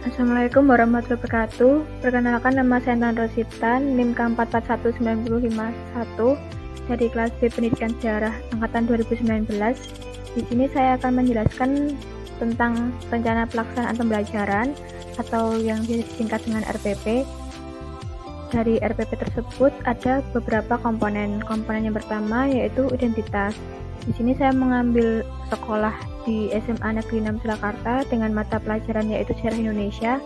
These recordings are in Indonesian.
Assalamualaikum warahmatullahi wabarakatuh. Perkenalkan, nama saya Intan Rosita, NIM K441951 dari kelas B Pendidikan Sejarah angkatan 2019. Di sini saya akan menjelaskan tentang rencana pelaksanaan pembelajaran atau yang disingkat dengan RPP. Dari RPP tersebut ada beberapa komponen. Komponen yang pertama yaitu identitas. Di sini saya mengambil sekolah di SMA Negeri 6 Surakarta dengan mata pelajaran yaitu Sejarah Indonesia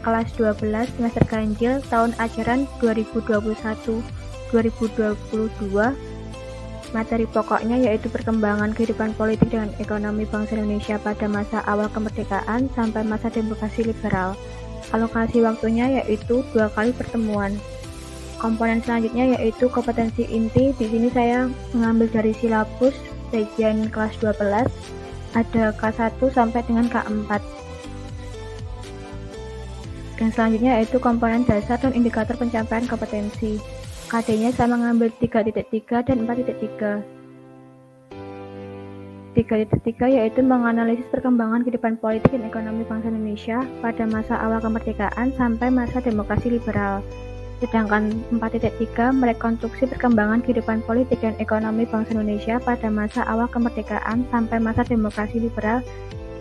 kelas 12 semester ganjil tahun ajaran 2021-2022. Materi pokoknya yaitu perkembangan kehidupan politik dan ekonomi bangsa Indonesia pada masa awal kemerdekaan sampai masa demokrasi liberal. Alokasi waktunya yaitu 2 kali pertemuan. Komponen selanjutnya yaitu kompetensi inti. Di sini saya mengambil dari silabus bagian kelas 12, ada K1 sampai dengan K4. Dan selanjutnya yaitu komponen dasar dan indikator pencapaian kompetensi. KD-nya saya mengambil 3.3 dan 4.3. 3.3 yaitu menganalisis perkembangan kehidupan politik dan ekonomi bangsa Indonesia pada masa awal kemerdekaan sampai masa demokrasi liberal. Sedangkan 4.3 merekonstruksi perkembangan kehidupan politik dan ekonomi bangsa Indonesia pada masa awal kemerdekaan sampai masa demokrasi liberal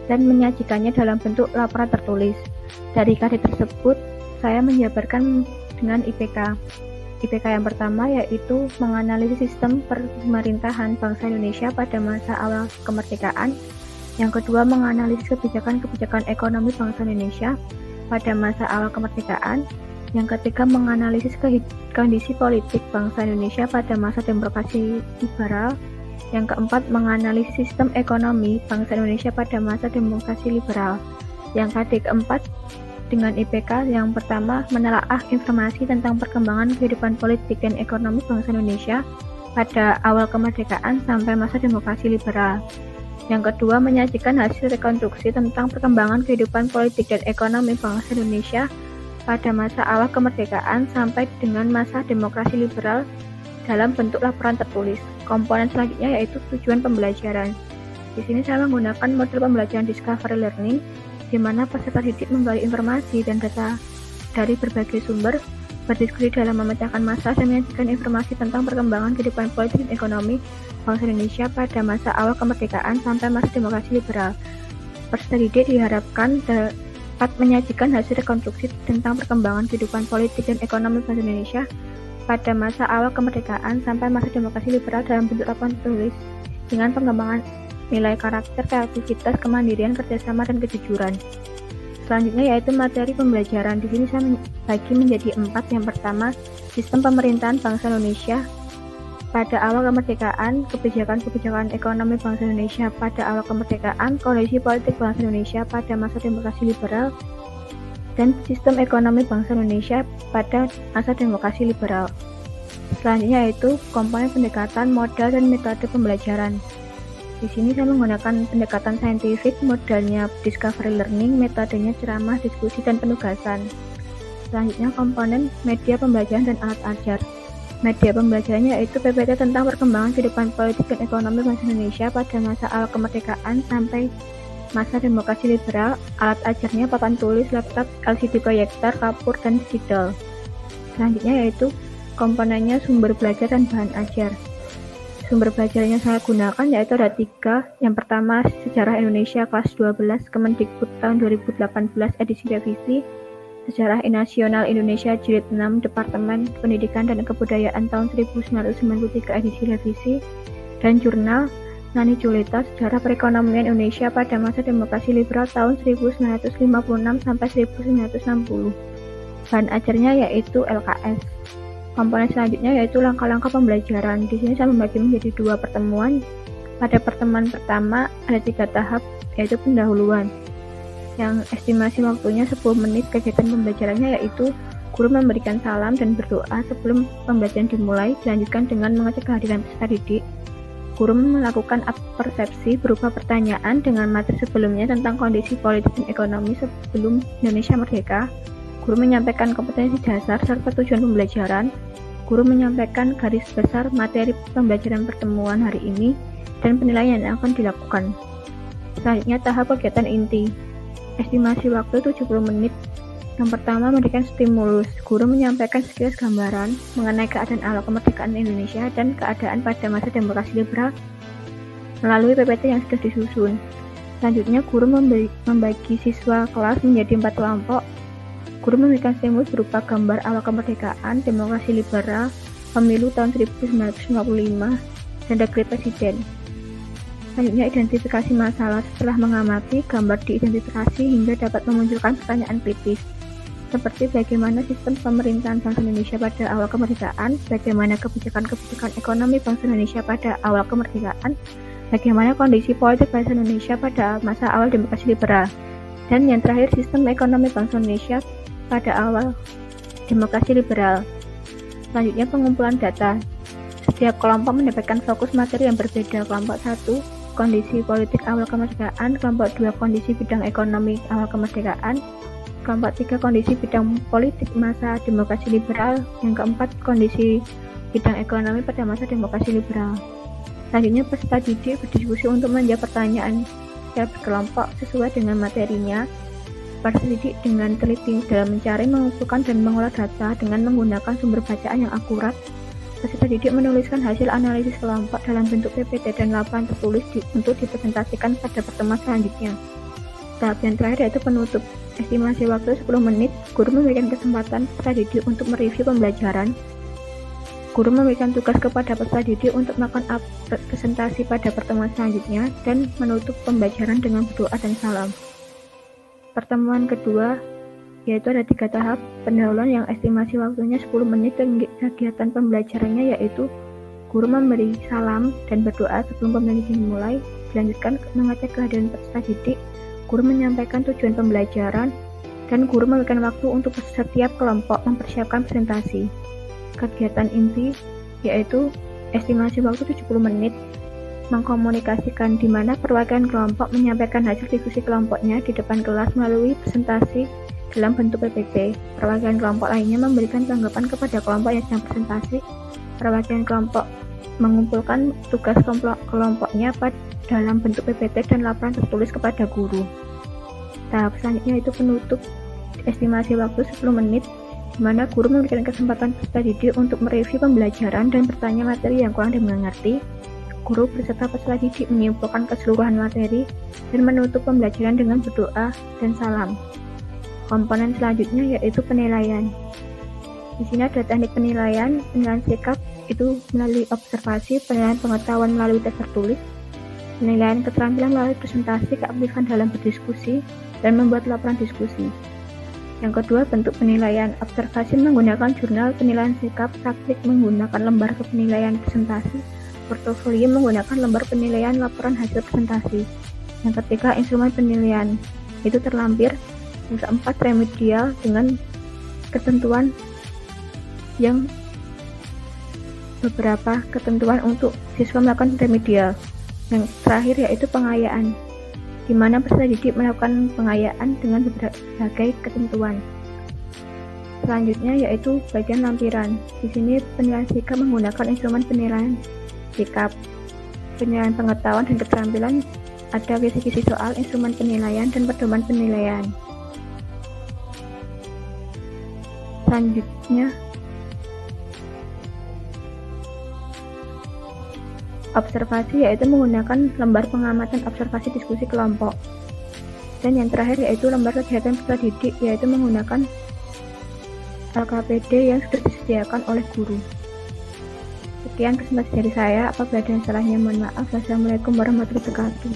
dan menyajikannya dalam bentuk laporan tertulis. Dari KD tersebut, saya menjabarkan dengan IPK. IPK yang pertama yaitu menganalisis sistem pemerintahan bangsa Indonesia pada masa awal kemerdekaan. Yang kedua, menganalisis kebijakan-kebijakan ekonomi bangsa Indonesia pada masa awal kemerdekaan. Yang ketiga, menganalisis kondisi politik bangsa Indonesia pada masa demokrasi liberal. Yang keempat, menganalisis sistem ekonomi bangsa Indonesia pada masa demokrasi liberal. Yang KD keempat dengan IPK yang pertama menelaah informasi tentang perkembangan kehidupan politik dan ekonomi bangsa Indonesia pada awal kemerdekaan sampai masa demokrasi liberal. Yang kedua, menyajikan hasil rekonstruksi tentang perkembangan kehidupan politik dan ekonomi bangsa Indonesia pada masa awal kemerdekaan sampai dengan masa demokrasi liberal dalam bentuk laporan tertulis. Komponen selanjutnya yaitu tujuan pembelajaran. Di sini saya menggunakan model pembelajaran discovery learning, di mana peserta didik menggali informasi dan data dari berbagai sumber, berdiskusi dalam memecahkan masalah dan menyajikan informasi tentang perkembangan kehidupan politik dan ekonomi bangsa Indonesia pada masa awal kemerdekaan sampai masa demokrasi liberal. Peserta didik diharapkan dapat menyajikan hasil rekonstruksi tentang perkembangan kehidupan politik dan ekonomi bangsa Indonesia pada masa awal kemerdekaan sampai masa demokrasi liberal dalam bentuk laporan tertulis dengan pengembangan nilai karakter, kreativitas, kemandirian, kerjasama, dan kejujuran. Selanjutnya yaitu materi pembelajaran. Di sini saya bagi menjadi 4. Yang pertama, sistem pemerintahan bangsa Indonesia pada awal kemerdekaan, kebijakan-kebijakan ekonomi bangsa Indonesia pada awal kemerdekaan, kondisi politik bangsa Indonesia pada masa demokrasi liberal, dan sistem ekonomi bangsa Indonesia pada masa demokrasi liberal. Selanjutnya yaitu komponen pendekatan, modal, dan metode pembelajaran. Di sini saya menggunakan pendekatan saintifik, modelnya discovery learning, metodenya ceramah, diskusi, dan penugasan. Selanjutnya komponen media pembelajaran dan alat ajar. Media pembelajarannya yaitu PPT tentang perkembangan kehidupan politik dan ekonomi bangsa Indonesia pada masa awal kemerdekaan sampai masa demokrasi liberal. Alat ajarnya papan tulis, laptop, LCD proyektor, kapur, dan spidol. Selanjutnya yaitu komponennya sumber belajar dan bahan ajar. Sumber belajarnya saya gunakan yaitu ada 3. Yang pertama, Sejarah Indonesia kelas 12 Kemendikbud tahun 2018 edisi revisi, Sejarah Nasional Indonesia Jilid 6 Departemen Pendidikan dan Kebudayaan tahun 1993 edisi revisi, dan jurnal Nani Julita Sejarah Perekonomian Indonesia pada masa demokrasi liberal tahun 1956 sampai 1960. Bahan ajarnya yaitu LKS. Komponen selanjutnya yaitu langkah-langkah pembelajaran. Di sini saya membagi menjadi 2 pertemuan. Pada pertemuan pertama ada 3 tahap, yaitu pendahuluan. Yang estimasi waktunya 10 menit. Kegiatan pembelajarannya yaitu guru memberikan salam dan berdoa sebelum pembelajaran dimulai, dilanjutkan dengan mengecek kehadiran peserta didik. Guru melakukan persepsi berupa pertanyaan dengan materi sebelumnya tentang kondisi politik dan ekonomi sebelum Indonesia merdeka. Guru menyampaikan kompetensi dasar serta tujuan pembelajaran. Guru menyampaikan garis besar materi pembelajaran pertemuan hari ini dan penilaian yang akan dilakukan. Selanjutnya tahap kegiatan inti. estimasi waktu 70 menit. Yang pertama, memberikan stimulus. Guru menyampaikan sekilas gambaran mengenai keadaan awal kemerdekaan Indonesia dan keadaan pada masa demokrasi liberal melalui PPT yang sudah disusun. Selanjutnya, guru membagi siswa kelas menjadi 4 kelompok. Guru memberikan stimulus berupa gambar awal kemerdekaan, demokrasi liberal, pemilu tahun 1955, dan dekret presiden. Selanjutnya, identifikasi masalah. Setelah mengamati, gambar diidentifikasi hingga dapat memunculkan pertanyaan kritis, seperti bagaimana sistem pemerintahan bangsa Indonesia pada awal kemerdekaan, bagaimana kebijakan-kebijakan ekonomi bangsa Indonesia pada awal kemerdekaan, bagaimana kondisi politik bangsa Indonesia pada masa awal demokrasi liberal, dan yang terakhir sistem ekonomi bangsa Indonesia pada awal demokrasi liberal. Selanjutnya, pengumpulan data. Setiap kelompok mendapatkan fokus materi yang berbeda. Kelompok 1, kondisi politik awal kemerdekaan. Kelompok 2, kondisi bidang ekonomi awal kemerdekaan. Kelompok 3, kondisi bidang politik masa demokrasi liberal. Yang keempat, kondisi bidang ekonomi pada masa demokrasi liberal. Selanjutnya, peserta didik berdiskusi untuk menjawab pertanyaan secara berkelompok sesuai dengan materinya. Peserta didik dengan teliti dalam mencari, mengumpulkan, dan mengolah data dengan menggunakan sumber bacaan yang akurat. Peserta didik menuliskan hasil analisis kelompok dalam bentuk PPT dan laporan tertulis untuk dipresentasikan pada pertemuan selanjutnya. Tahap yang terakhir yaitu penutup. Estimasi waktu 10 menit. Guru memberikan kesempatan peserta didik untuk mereview pembelajaran. Guru memberikan tugas kepada peserta didik untuk melakukan presentasi pada pertemuan selanjutnya dan menutup pembelajaran dengan berdoa dan salam. Pertemuan kedua yaitu ada 3 tahap pendahuluan yang estimasi waktunya 10 menit dan kegiatan pembelajarannya yaitu guru memberi salam dan berdoa sebelum pembelajaran dimulai. Dilanjutkan mengecek kehadiran peserta didik. Guru menyampaikan tujuan pembelajaran dan guru memberikan waktu untuk setiap kelompok mempersiapkan presentasi. Kegiatan inti yaitu estimasi waktu 70 menit, mengkomunikasikan di mana perwakilan kelompok menyampaikan hasil diskusi kelompoknya di depan kelas melalui presentasi dalam bentuk PPT. Perwakilan kelompok lainnya memberikan tanggapan kepada kelompok yang sedang presentasi. Perwakilan kelompok mengumpulkan tugas kelompoknya dalam bentuk PPT dan laporan tertulis kepada guru. Tahap selanjutnya itu penutup. Estimasi waktu 10 menit, di mana guru memberikan kesempatan peserta didik untuk mereview pembelajaran dan bertanya materi yang kurang dimengerti. Guru beserta peserta didik menyimpulkan keseluruhan materi dan menutup pembelajaran dengan berdoa dan salam. Komponen selanjutnya yaitu penilaian. Di sini ada teknik penilaian sikap itu melalui observasi, penilaian pengetahuan melalui tes tertulis, penilaian keterampilan melalui presentasi, keaktifan dalam berdiskusi, dan membuat laporan diskusi. Yang kedua, bentuk penilaian. Observasi menggunakan jurnal penilaian sikap, praktik menggunakan lembar penilaian presentasi, portofolio menggunakan lembar penilaian laporan hasil presentasi. Yang ketiga, instrumen penilaian. Itu terlampir. Yang keempat, remedial dengan ketentuan yang beberapa ketentuan untuk siswa melakukan remedial. Yang terakhir yaitu pengayaan, di mana peserta didik melakukan pengayaan dengan berbagai ketentuan. Selanjutnya yaitu bagian lampiran. Di sini penilaian sikap menggunakan instrumen penilaian sikap, penilaian pengetahuan dan keterampilan, ada kisi-kisi soal, instrumen penilaian, dan pedoman penilaian. Selanjutnya observasi yaitu menggunakan lembar pengamatan observasi diskusi kelompok. Dan yang terakhir yaitu lembar kegiatan peserta didik yaitu menggunakan LKPD yang sudah disediakan oleh guru. Sekian presentasi dari saya, apabila ada salahnya mohon maaf. Wassalamualaikum warahmatullahi wabarakatuh.